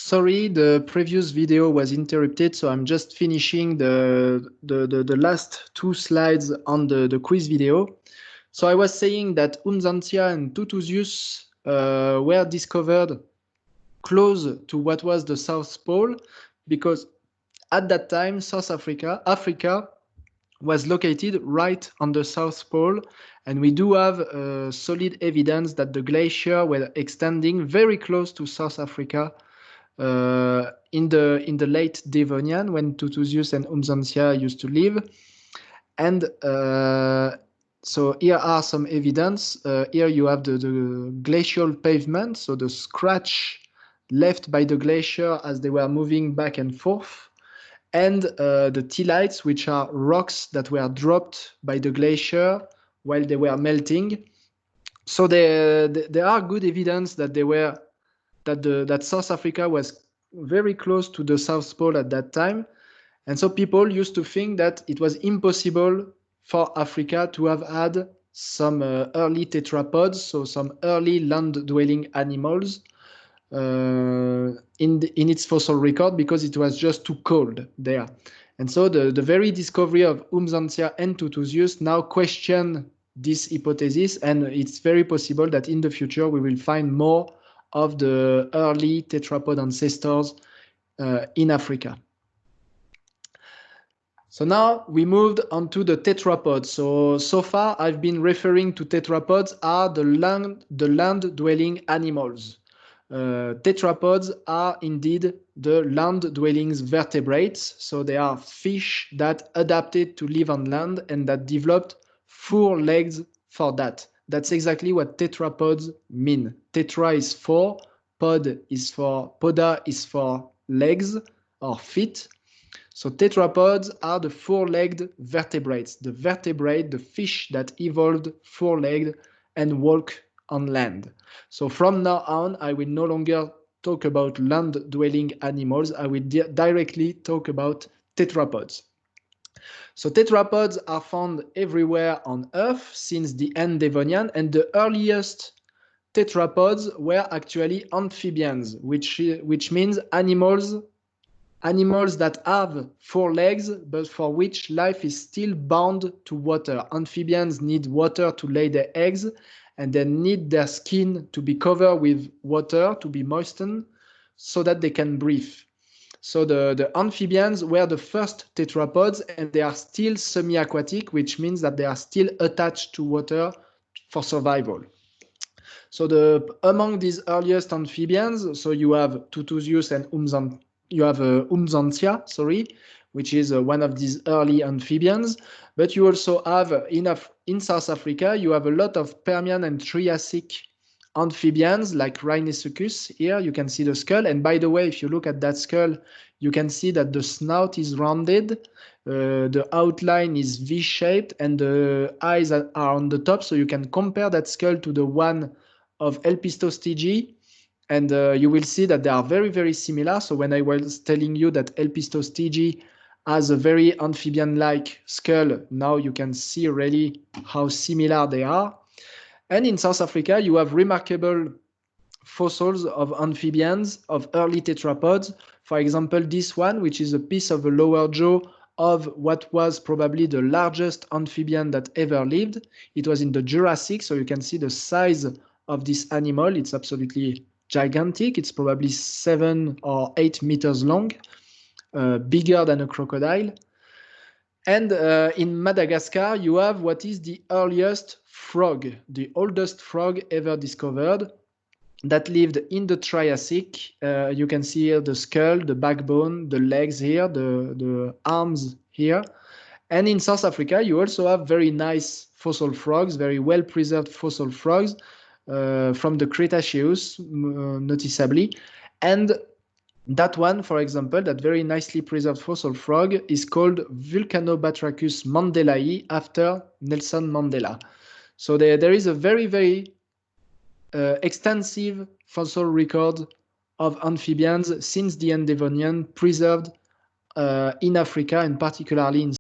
Sorry, the previous video was interrupted, so I'm just finishing the last two slides on the quiz video. So I was saying that Umzantia and Tutuzius were discovered close to what was the South Pole, because at that time South Africa was located right on the South Pole, and we do have solid evidence that the glacier were extending very close to South Africa in the late Devonian, when Tutuzius and Umzantia used to live. And so here are some evidence. Here you have the glacial pavement, so the scratch left by the glacier as they were moving back and forth, and the tilites, which are rocks that were dropped by the glacier while they were melting. So there are good evidence that that South Africa was very close to the South Pole at that time. And so people used to think that it was impossible for Africa to have had some early tetrapods, so some early land-dwelling animals in its fossil record, because it was just too cold there. And so the very discovery of Umzantia and Tutuzius now question this hypothesis, and it's very possible that in the future we will find more of the early tetrapod ancestors in Africa. So now we moved on to the tetrapods. So far I've been referring to tetrapods are the land-dwelling animals. Tetrapods are indeed the land-dwelling vertebrates. So they are fish that adapted to live on land and that developed 4 legs for that. That's exactly what tetrapods mean. Tetra is 4, poda is for legs or feet. So tetrapods are the 4-legged vertebrates, the fish that evolved 4-legged and walk on land. So from now on, I will no longer talk about land-dwelling animals. I will directly talk about tetrapods. So tetrapods are found everywhere on Earth since the end Devonian, and the earliest tetrapods were actually amphibians, which means animals that have 4 legs, but for which life is still bound to water. Amphibians need water to lay their eggs, and they need their skin to be covered with water, to be moistened, so that they can breathe. So the amphibians were the first tetrapods, and they are still semi-aquatic, which means that they are still attached to water for survival. So among these earliest amphibians, so you have Tutuzius and Umzantia, which is one of these early amphibians. But you also have in South Africa, you have a lot of Permian and Triassic amphibians like Rhinosuchus. Here you can see the skull, and by the way, if you look at that skull, you can see that the snout is rounded, the outline is V-shaped, and the eyes are on the top, so you can compare that skull to the one of Elpistostigi, and you will see that they are very, very similar. So when I was telling you that Elpistostigi has a very amphibian-like skull, now you can see really how similar they are. And in South Africa, you have remarkable fossils of amphibians, of early tetrapods. For example, this one, which is a piece of the lower jaw of what was probably the largest amphibian that ever lived. It was in the Jurassic, so you can see the size of this animal. It's absolutely gigantic. It's probably 7 or 8 meters long, bigger than a crocodile. And in Madagascar, you have what is the earliest frog, the oldest frog ever discovered, that lived in the Triassic. You can see here the skull, the backbone, the legs here, the arms here. And in South Africa, you also have very nice fossil frogs, very well-preserved fossil frogs from the Cretaceous, noticeably. And that one, for example, that very nicely preserved fossil frog is called Vulcanobatrachus mandelayi, after Nelson Mandela. So there is a very, very extensive fossil record of amphibians since the end Devonian preserved in Africa, and particularly in